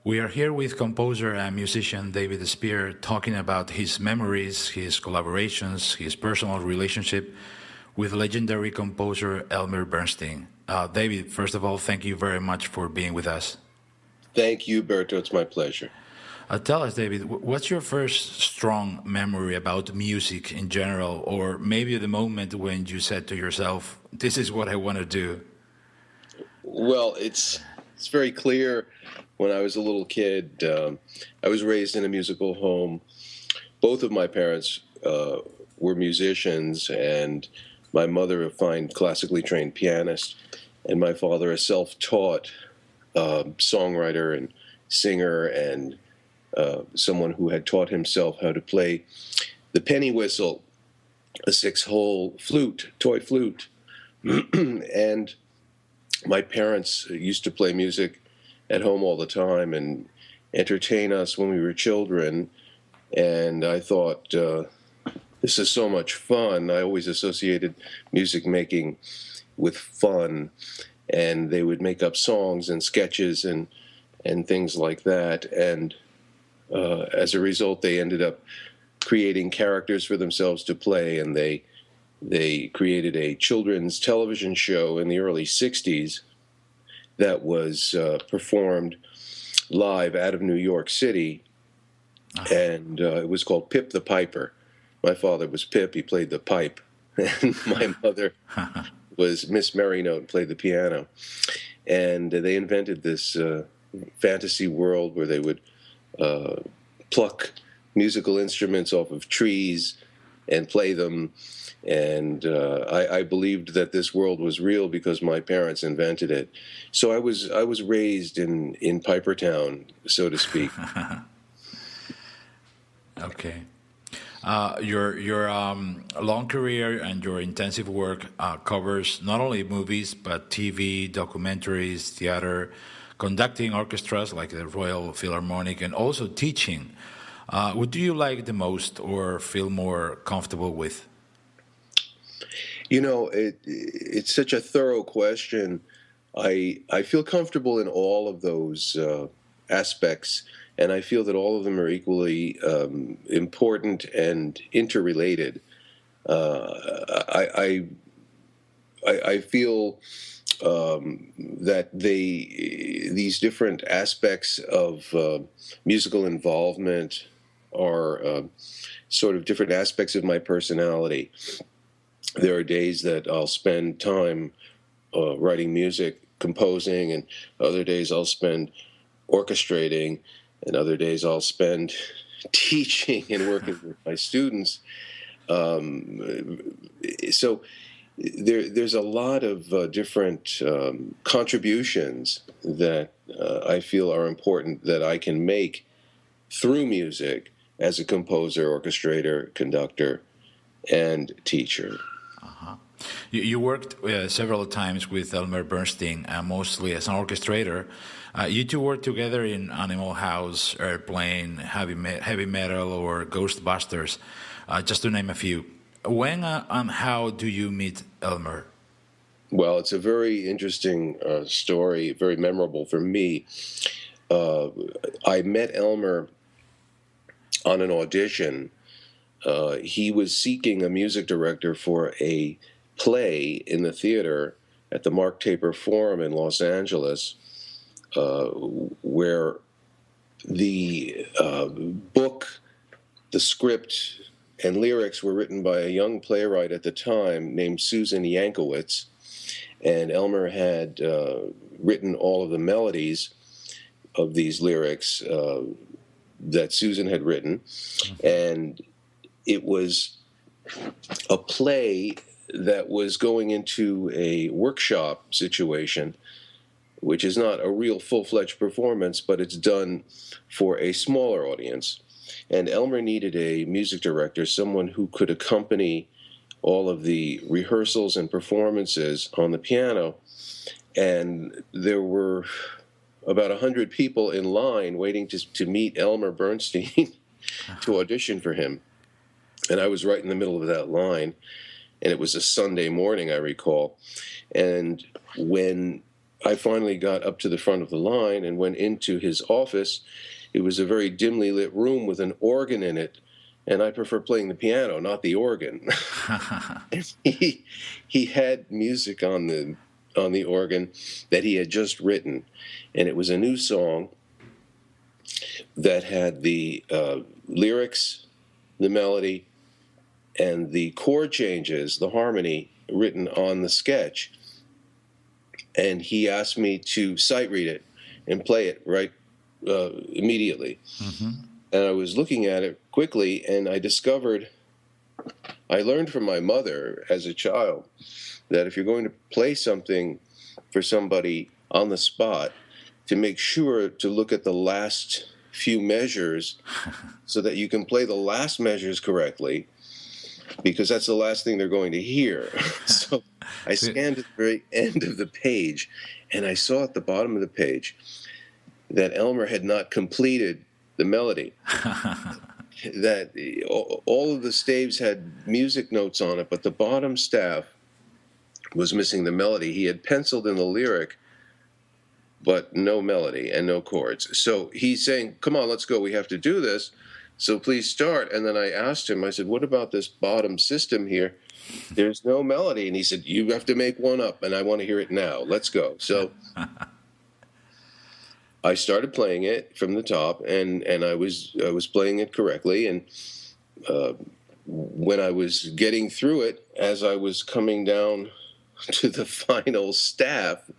We are here with composer and musician David Spear talking about his memories, his collaborations, his personal relationship with legendary composer Elmer Bernstein. David, first of all, thank you very much for being with us. Thank you, Berto. It's my pleasure. Tell us, David, what's your first strong memory about music in general, or maybe the moment when you said to yourself, "This is what I want to do"? Well, it's very clear. When I was a little kid, I was raised in a musical home. Both of my parents were musicians, and my mother a fine classically trained pianist, and my father a self-taught songwriter and singer, and someone who had taught himself how to play the penny whistle, a six-hole flute, toy flute. And my parents used to play music at home all the time and entertain us when we were children. And I thought, this is so much fun. I always associated music making with fun. And they would make up songs and sketches and things like that. And as a result, they ended up creating characters for themselves to play. And they created a children's television show in the early 60s that was performed live out of New York City, and it was called Pip the Piper. My father was Pip, he played the pipe, and my mother was Miss Merrynote and played the piano. And they invented this fantasy world where they would pluck musical instruments off of trees and play them. And I believed that this world was real because my parents invented it. So I was raised in Pipertown, so to speak. Okay. Your long career and your intensive work covers not only movies but TV, documentaries, theater, conducting orchestras like the Royal Philharmonic, and also teaching. What do you like the most or feel more comfortable with? You know, it's such a thorough question. I feel comfortable in all of those aspects, and I feel that all of them are equally important and interrelated. I feel that these different aspects of musical involvement are sort of different aspects of my personality. There are days that I'll spend time writing music, composing, and other days I'll spend orchestrating, and other days I'll spend teaching and working with my students. So there's a lot of different contributions that I feel are important that I can make through music as a composer, orchestrator, conductor, and teacher. You worked several times with Elmer Bernstein, mostly as an orchestrator. You two worked together in Animal House, Airplane, Heavy Metal, or Ghostbusters, just to name a few. When and how do you meet Elmer? Well, it's a very interesting story, very memorable for me. I met Elmer on an audition. He was seeking a music director for a play in the theater at the Mark Taper Forum in Los Angeles, where the book, the script, and lyrics were written by a young playwright at the time named Susan Yankowitz, and Elmer had written all of the melodies of these lyrics that Susan had written, and it was a play that was going into a workshop situation, which is not a real full-fledged performance, but it's done for a smaller audience. And Elmer needed a music director, someone who could accompany all of the rehearsals and performances on the piano. And there were about 100 people in line waiting to meet Elmer Bernstein to audition for him. And I was right in the middle of that line. And it was a Sunday morning, I recall. And when I finally got up to the front of the line and went into his office. It was a very dimly lit room with an organ in it, and I prefer playing the piano, not the organ. he he had music on the organ that he had just written, and it was a new song that had the lyrics, the melody, and the chord changes, the harmony written on the sketch. And he asked me to sight read it and play it right immediately. Mm-hmm. And I was looking at it quickly, and I learned from my mother as a child that if you're going to play something for somebody on the spot, to make sure to look at the last few measures so that you can play the last measures correctly, because that's the last thing they're going to hear. So I scanned at the very end of the page, and I saw at the bottom of the page that Elmer had not completed the melody. That all of the staves had music notes on it, but the bottom staff was missing the melody. He had penciled in the lyric, but no melody and no chords. So he's saying, come on, let's go. We have to do this. So please start. And then I asked him, I said, what about this bottom system here? There's no melody. And he said, you have to make one up, and I want to hear it now. Let's go. So I started playing it from the top, and I was playing it correctly. And when I was getting through it, as I was coming down to the final staff,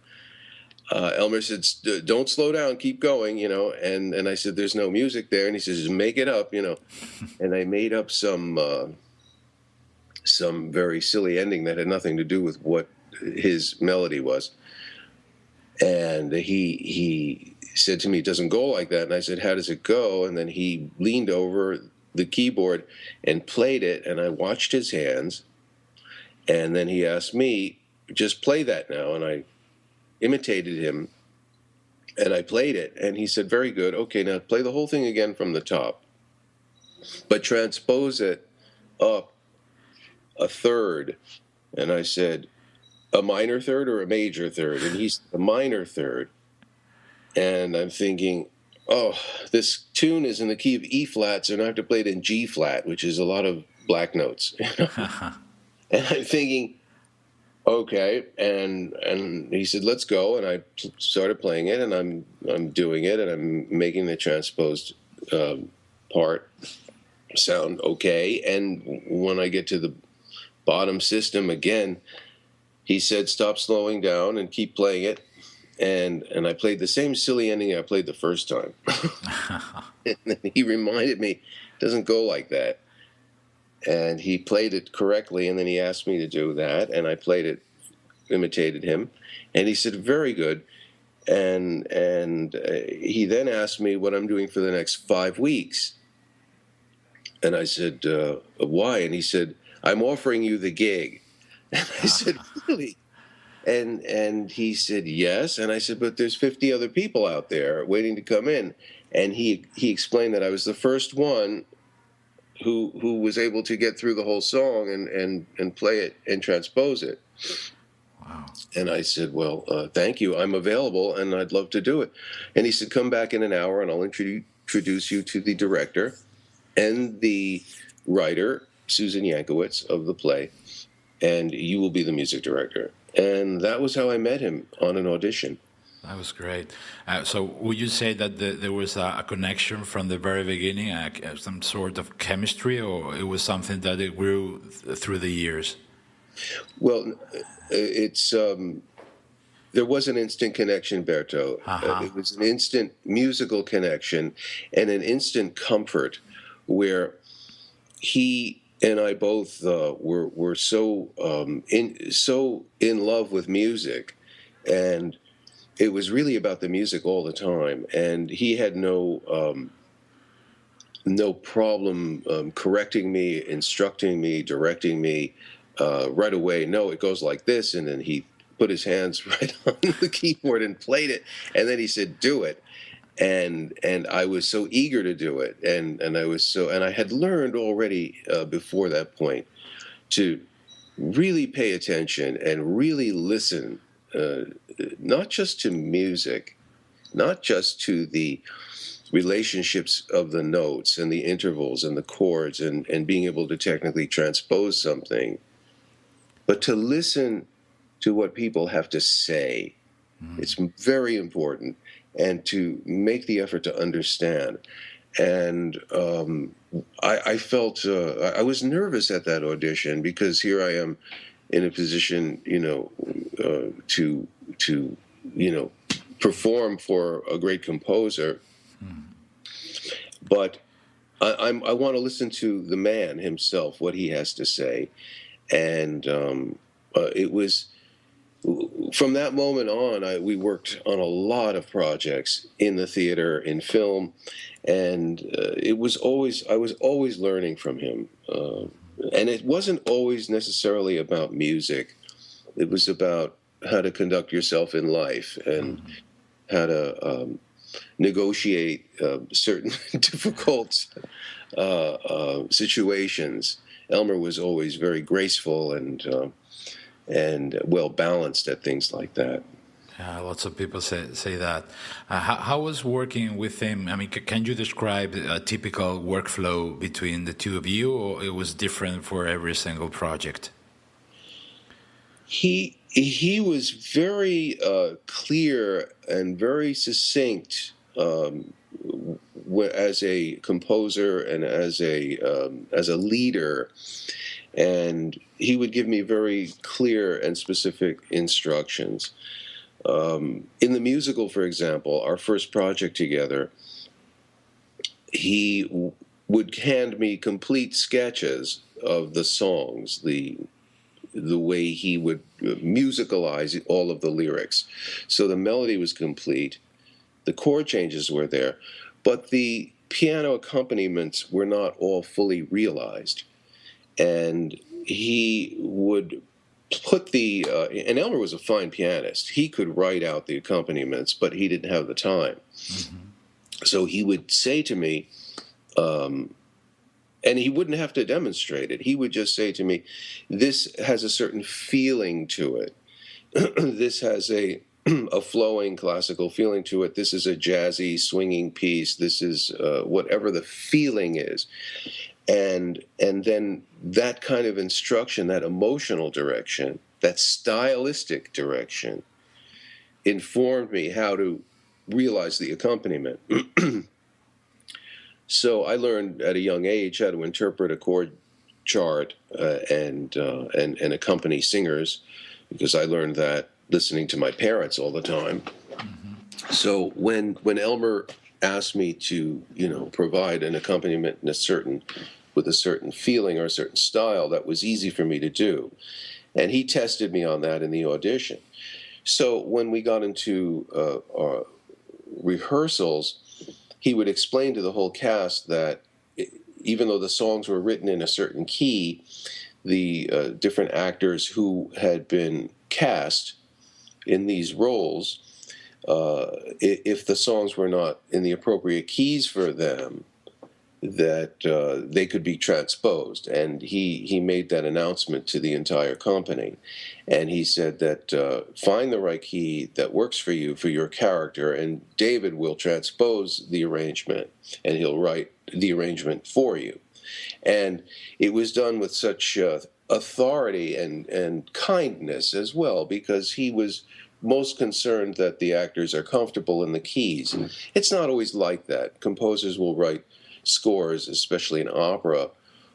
Elmer said, don't slow down, keep going, and I said, there's no music there. And he says, make it up, and I made up some very silly ending that had nothing to do with what his melody was. And he said to me, it doesn't go like that. And I said, how does it go? And then he leaned over the keyboard and played it, and I watched his hands. And then he asked me, just play that now. And I imitated him, and I played it, and he said, very good. Okay, now play the whole thing again from the top, but transpose it up a third. And I said, a minor third or a major third? And he's a minor third. And I'm thinking, oh, this tune is in the key of E flat, so now I have to play it in G flat, which is a lot of black notes. And I'm thinking, okay, and he said, let's go. And I started playing it, and I'm doing it, and I'm making the transposed part sound okay. And when I get to the bottom system again, he said, stop slowing down and keep playing it. And I played the same silly ending I played the first time. And then he reminded me, it doesn't go like that. And he played it correctly, and then he asked me to do that, and I played it, imitated him, and he said, very good. And he then asked me what I'm doing for the next 5 weeks. And I said, why? And he said, I'm offering you the gig. And I said, really? And he said, yes. And I said, but there's 50 other people out there waiting to come in. And he explained that I was the first one who was able to get through the whole song and play it and transpose it. Wow. And I said, well, thank you. I'm available, and I'd love to do it. And he said, come back in an hour, and I'll introduce you to the director and the writer, Susan Yankowitz, of the play, and you will be the music director. And that was how I met him, on an audition. That was great. So would you say that there was a connection from the very beginning, some sort of chemistry, or it was something that it grew through the years? Well, it's there was an instant connection, Berto. It was an instant musical connection and an instant comfort, where he and I both were so in love with music, and it was really about the music all the time. And he had no problem correcting me, instructing me, directing me right away. No, it goes like this, and then he put his hands right on the keyboard and played it, and then he said, "Do it." And I was so eager to do it, and I had learned already before that point to really pay attention and really listen not just to music, not just to the relationships of the notes and the intervals and the chords and being able to technically transpose something, but to listen to what people have to say. It's very important, and to make the effort to understand. And I felt I was nervous at that audition, because here I am in a position, to perform for a great composer, but I want to listen to the man himself, what he has to say, and it was. From that moment on, we worked on a lot of projects in the theater, in film, and I was always learning from him. And it wasn't always necessarily about music. It was about how to conduct yourself in life, and how to negotiate certain difficult situations. Elmer was always very graceful and well balanced at things like that. Lots of people say that. How was working with him? I mean, can you describe a typical workflow between the two of you, or it was different for every single project? He was very clear and very succinct, as a composer and as a leader, and he would give me very clear and specific instructions. In the musical, for example, our first project together, he would hand me complete sketches of the songs, the way he would musicalize all of the lyrics. So the melody was complete, the chord changes were there, but the piano accompaniments were not all fully realized. And he would put and Elmer was a fine pianist. He could write out the accompaniments, but he didn't have the time. Mm-hmm. So he would say to me, and he wouldn't have to demonstrate it. He would just say to me, this has a certain feeling to it. This has a flowing classical feeling to it. This is a jazzy, swinging piece. This is whatever the feeling is. And then that kind of instruction, that emotional direction, that stylistic direction, informed me how to realize the accompaniment. So I learned at a young age how to interpret a chord chart and accompany singers, because I learned that listening to my parents all the time. Mm-hmm. So when Elmer asked me to provide an accompaniment with a certain feeling or a certain style, that was easy for me to do, and he tested me on that in the audition. So when we got into our rehearsals, he would explain to the whole cast that even though the songs were written in a certain key, the different actors who had been cast in these roles, if the songs were not in the appropriate keys for them, that they could be transposed. And he made that announcement to the entire company. And he said that find the right key that works for you, for your character, and David will transpose the arrangement, and he'll write the arrangement for you. And it was done with such authority and kindness as well, because he was most concerned that the actors are comfortable in the keys. It's not always like that. Composers will write scores, especially in opera,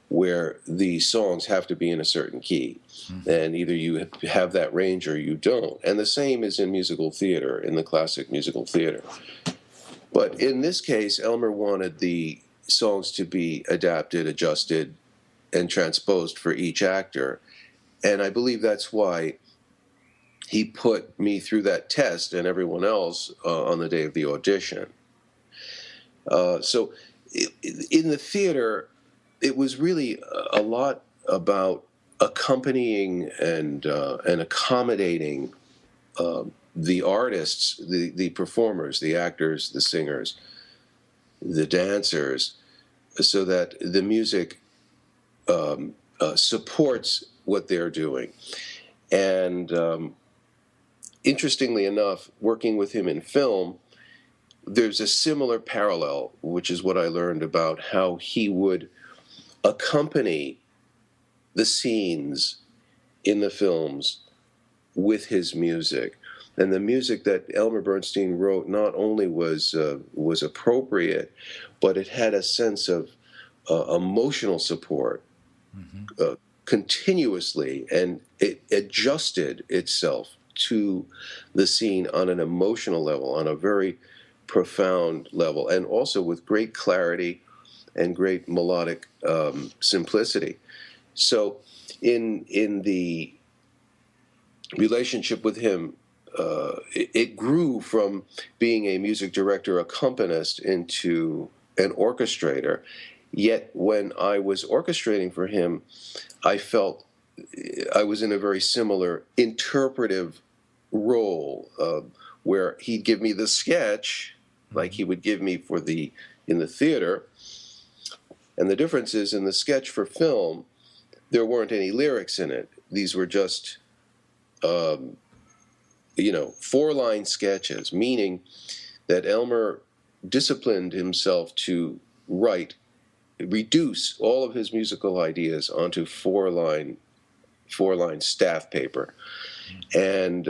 where the songs have to be in a certain key. Mm-hmm. And either you have that range or you don't. And the same is in musical theater, in the classic musical theater. But in this case, Elmer wanted the songs to be adapted, adjusted, and transposed for each actor. And I believe that's why he put me through that test and everyone else on the day of the audition. So in the theater, it was really a lot about accompanying and accommodating the artists, the performers, the actors, the singers, the dancers, so that the music supports what they're doing. And interestingly enough, working with him in film, there's a similar parallel, which is what I learned about how he would accompany the scenes in the films with his music. And the music that Elmer Bernstein wrote not only was appropriate, but it had a sense of emotional support continuously, and it adjusted itself to the scene on an emotional level, on a very profound level, and also with great clarity and great melodic simplicity. So, in the relationship with him, it grew from being a music director accompanist into an orchestrator. Yet when I was orchestrating for him, I felt I was in a very similar interpretive role, where he'd give me the sketch, like he would give me in the theater. And the difference is, in the sketch for film, there weren't any lyrics in it. These were just, 4-line sketches, meaning that Elmer disciplined himself to reduce all of his musical ideas onto four-line staff paper. And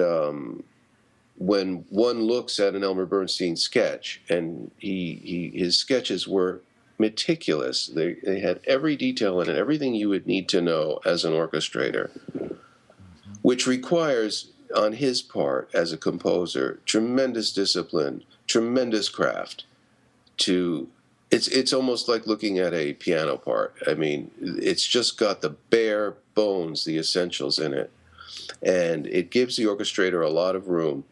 when one looks at an Elmer Bernstein sketch, and his sketches were meticulous. They had every detail in it, everything you would need to know as an orchestrator, which requires, on his part as a composer, tremendous discipline, tremendous craft. It's almost like looking at a piano part. I mean, it's just got the bare bones, the essentials in it, and it gives the orchestrator a lot of room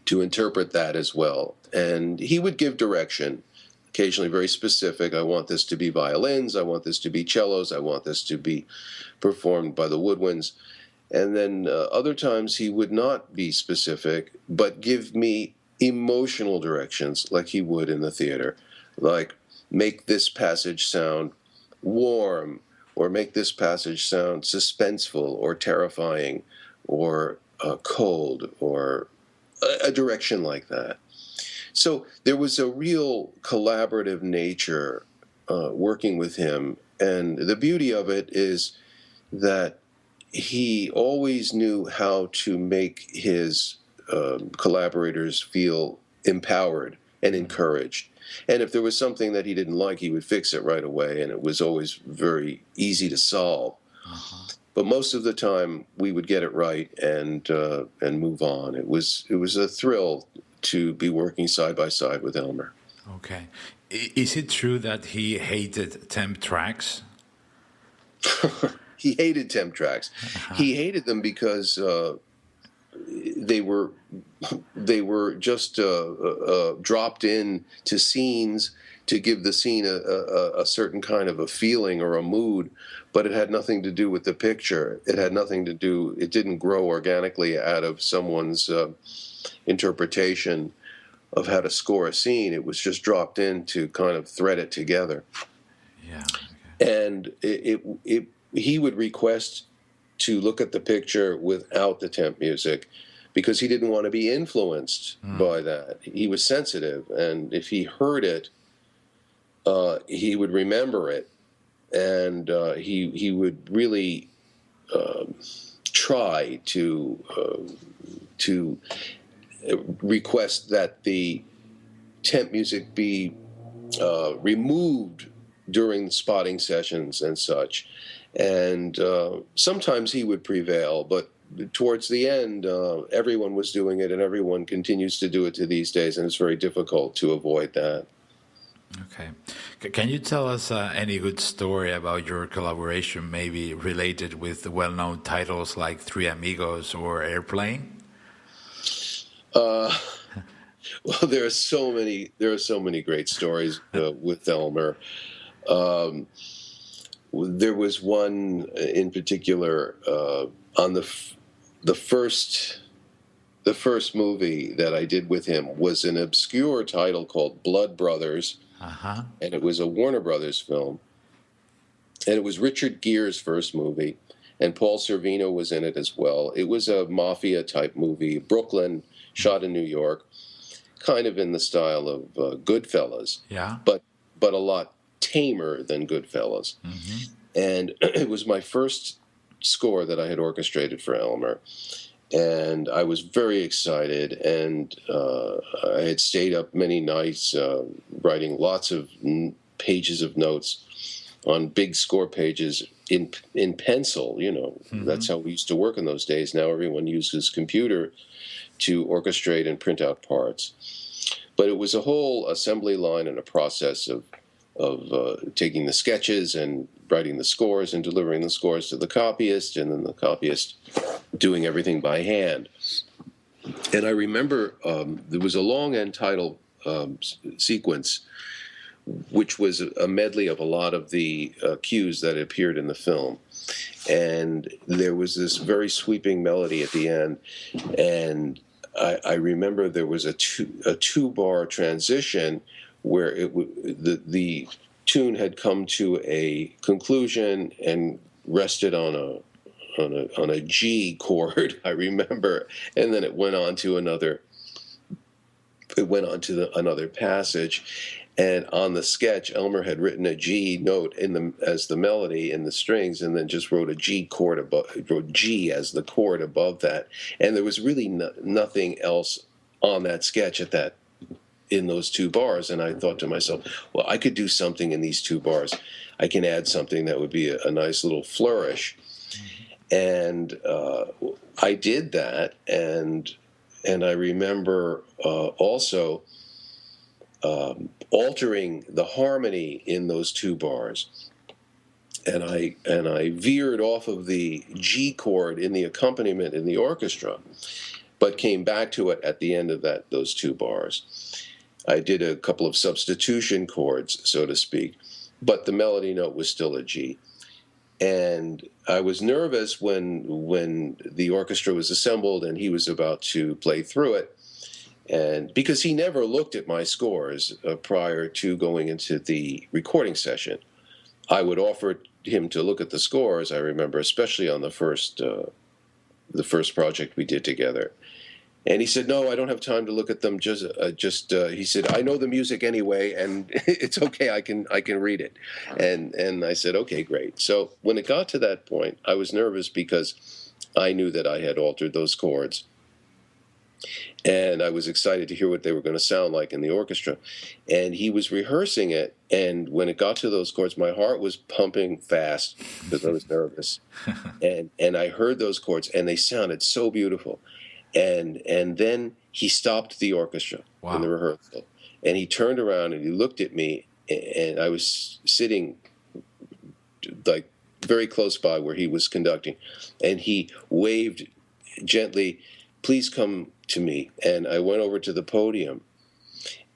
to interpret that as well. And he would give direction, occasionally very specific. I want this to be violins, I want this to be cellos, I want this to be performed by the woodwinds. And then other times he would not be specific, but give me emotional directions, like he would in the theater, like make this passage sound warm, or make this passage sound suspenseful or terrifying, or cold, or a direction like that. So there was a real collaborative nature working with him. And the beauty of it is that he always knew how to make his collaborators feel empowered and encouraged. And if there was something that he didn't like, he would fix it right away, and it was always very easy to solve. But most of the time, we would get it right and move on. It was a thrill to be working side by side with Elmer. Okay. Is it true that he hated temp tracks? He hated temp tracks. He hated them because they were just dropped in to scenes to give the scene a certain kind of a feeling or a mood, but it had nothing to do with the picture. It had nothing to do. It didn't grow organically out of someone's interpretation of how to score a scene. It was just dropped in to kind of thread it together. Yeah. Okay. And he would request to look at the picture without the temp music, because he didn't want to be influenced by that. He was sensitive, and if he heard it, he would remember it, and he would really try to request that the temp music be removed during spotting sessions and such. And sometimes he would prevail, but towards the end, everyone was doing it, and everyone continues to do it to these days, and it's very difficult to avoid that. Okay. Can you tell us any good story about your collaboration, maybe related with the well-known titles like Three Amigos or Airplane? Well, there are so many great stories with Elmer. There was one in particular on the first movie that I did with him was an obscure title called Blood Brothers, and it was a Warner Brothers film, and it was Richard Gere's first movie, and Paul Sorvino was in it as well. It was a mafia type movie, Brooklyn, shot in New York, kind of in the style of Goodfellas, Yeah. but a lot tamer than Goodfellas. Mm-hmm. And it was my first score that I had orchestrated for Elmer, and I was very excited. And I had stayed up many nights writing lots of pages of notes on big score pages in pencil. Mm-hmm. That's how we used to work in those days. Now everyone uses computer to orchestrate and print out parts. But it was a whole assembly line and a process of taking the sketches and writing the scores and delivering the scores to the copyist, and then the copyist doing everything by hand. And I remember there was a long end title sequence, which was a medley of a lot of the cues that appeared in the film. And there was this very sweeping melody at the end, and I remember there was a two-bar transition where the tune had come to a conclusion and rested on a G chord, I remember, and then it went on to another passage. And on the sketch, Elmer had written a G note as the melody in the strings, and then just wrote a G chord wrote G as the chord above that. And there was really nothing else on that sketch in those two bars. And I thought to myself, well, I could do something in these two bars. I can add something that would be a nice little flourish. And I did that, and I remember also altering the harmony in those two bars, and I veered off of the G chord in the accompaniment in the orchestra, but came back to it at the end of those two bars. I did a couple of substitution chords, so to speak, but the melody note was still a G. And I was nervous when the orchestra was assembled and he was about to play through it, and because he never looked at my scores prior to going into the recording session. I would offer him to look at the scores. I remember, especially on the first project we did together. And he said, "No, I don't have time to look at them. He said, I know the music anyway, and it's okay. I can read it." And I said, "Okay, great." So when it got to that point, I was nervous because I knew that I had altered those chords, and I was excited to hear what they were going to sound like in the orchestra. And he was rehearsing it, and when it got to those chords, my heart was pumping fast because I was nervous. And I heard those chords, and they sounded so beautiful. And then he stopped the orchestra in the rehearsal, and he turned around and he looked at me, and I was sitting like very close by where he was conducting, and he waved gently, "Please come to me." And I went over to the podium,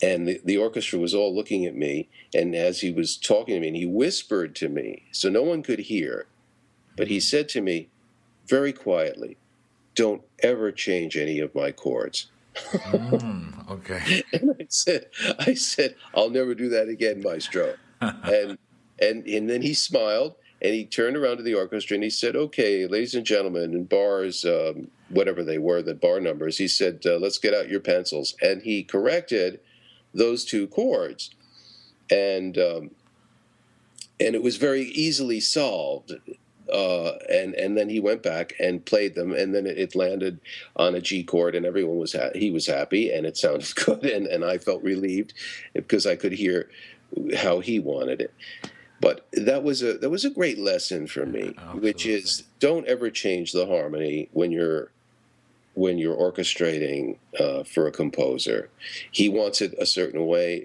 and the orchestra was all looking at me, and as he was talking to me, and he whispered to me so no one could hear, but he said to me very quietly, "Don't ever change any of my chords." Okay. And I said, "I'll never do that again, Maestro." and then he smiled, and he turned around to the orchestra and he said, "Okay, ladies and gentlemen, in bars, whatever they were, the bar numbers," he said, "Let's get out your pencils." And he corrected those two chords, and it was very easily solved. And then he went back and played them, and then it landed on a G chord, and everyone was he was happy, and it sounded good, and I felt relieved because I could hear how he wanted it. But that was a great lesson for me, which is don't ever change the harmony when you're orchestrating for a composer. He wants it a certain way.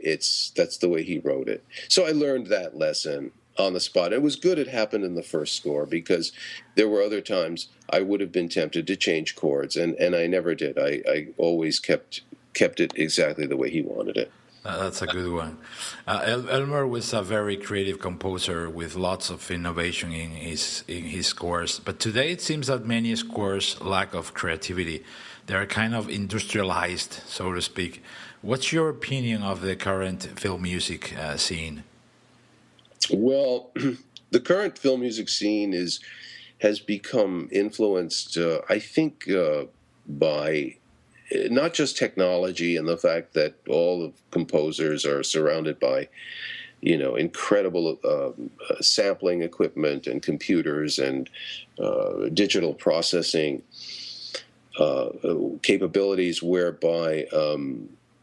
That's the way he wrote it. So I learned that lesson on the spot. It was good it happened in the first score, because there were other times I would have been tempted to change chords, and I never did. I always kept it exactly the way he wanted it. That's a good one. Elmer was a very creative composer with lots of innovation in his scores. But today it seems that many scores lack of creativity. They are kind of industrialized, so to speak. What's your opinion of the current film music scene? Well, the current film music scene has become influenced, I think, by not just technology and the fact that all of composers are surrounded by, incredible sampling equipment and computers and digital processing capabilities, whereby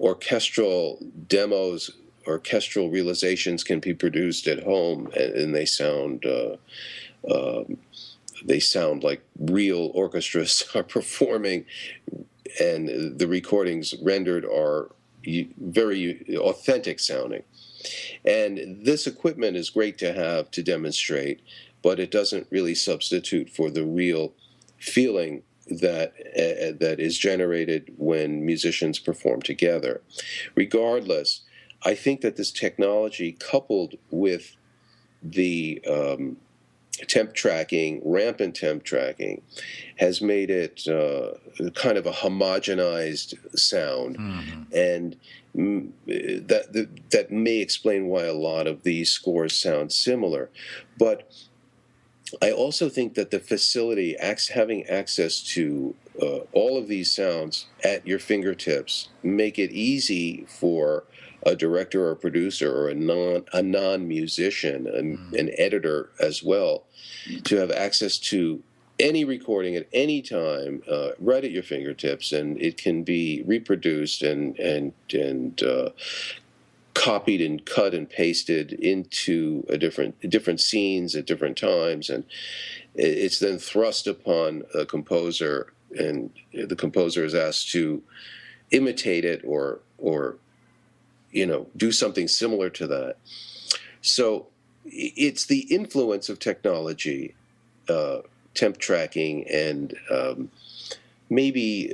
orchestral demos, orchestral realizations can be produced at home, and they sound like real orchestras are performing, and the recordings rendered are very authentic sounding. And this equipment is great to have to demonstrate, but it doesn't really substitute for the real feeling that is generated when musicians perform together. Regardless, I think that this technology, coupled with the rampant temp tracking, has made it kind of a homogenized sound, and that may explain why a lot of these scores sound similar. But I also think that the facility, having access to all of these sounds at your fingertips, make it easy for a director or a producer or a non-musician, an editor as well, to have access to any recording at any time, right at your fingertips, and it can be reproduced and copied and cut and pasted into different scenes at different times, and it's then thrust upon a composer, and the composer is asked to imitate it or do something similar to that. So it's the influence of technology, temp tracking, and maybe,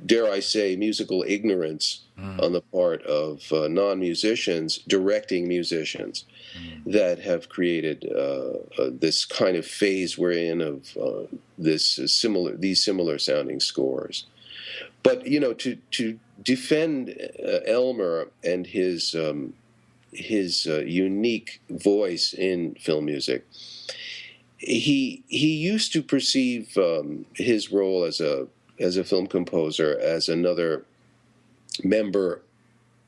dare I say, musical ignorance on the part of non-musicians directing musicians that have created this kind of phase we're in of these similar sounding scores. But to defend Elmer and his unique voice in film music, he used to perceive his role as a film composer as another member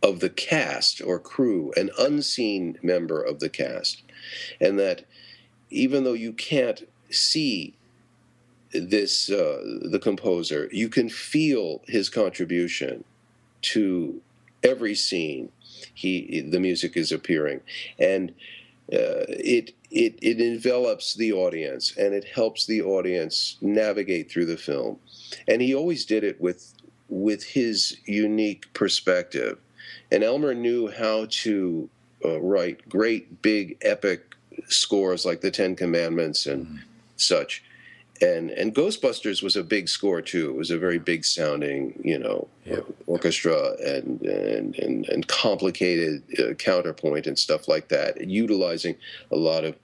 of the cast or crew, an unseen member of the cast, and that even though you can't see the composer, you can feel his contribution to every scene the music is appearing, and it envelops the audience, and it helps the audience navigate through the film. And he always did it with his unique perspective. And Elmer knew how to write great, big, epic scores like the Ten Commandments and such. And Ghostbusters was a big score too. It was a very big sounding, orchestra and complicated counterpoint and stuff like that, utilizing a lot of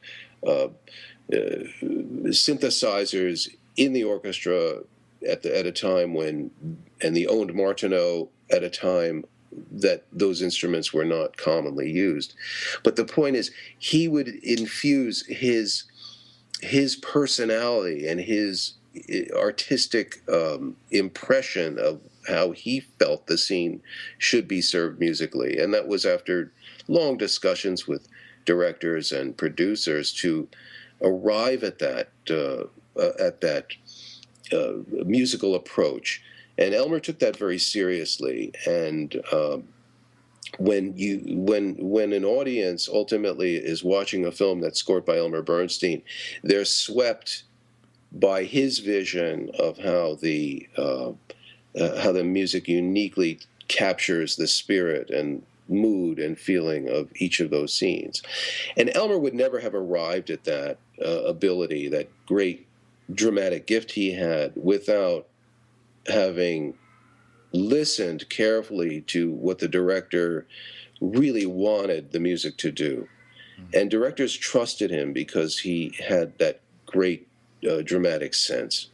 synthesizers in the orchestra at a time and the owned Martineau at a time that those instruments were not commonly used. But the point is, he would infuse his personality and his artistic impression of how he felt the scene should be served musically. And that was after long discussions with directors and producers to arrive at that musical approach. And Elmer took that very seriously. And when an audience ultimately is watching a film that's scored by Elmer Bernstein, they're swept by his vision of how the music uniquely captures the spirit and mood and feeling of each of those scenes. And Elmer would never have arrived at that ability, that great dramatic gift he had, without having listened carefully to what the director really wanted the music to do. And directors trusted him because he had that great dramatic sense.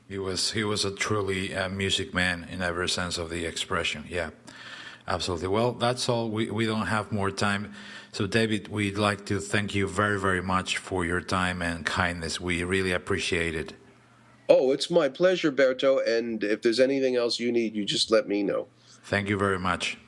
He was a truly music man in every sense of the expression. Yeah. Absolutely. Well, that's all. We don't have more time. So, David, we'd like to thank you very, very much for your time and kindness. We really appreciate it. Oh, it's my pleasure, Berto. And if there's anything else you need, you just let me know. Thank you very much.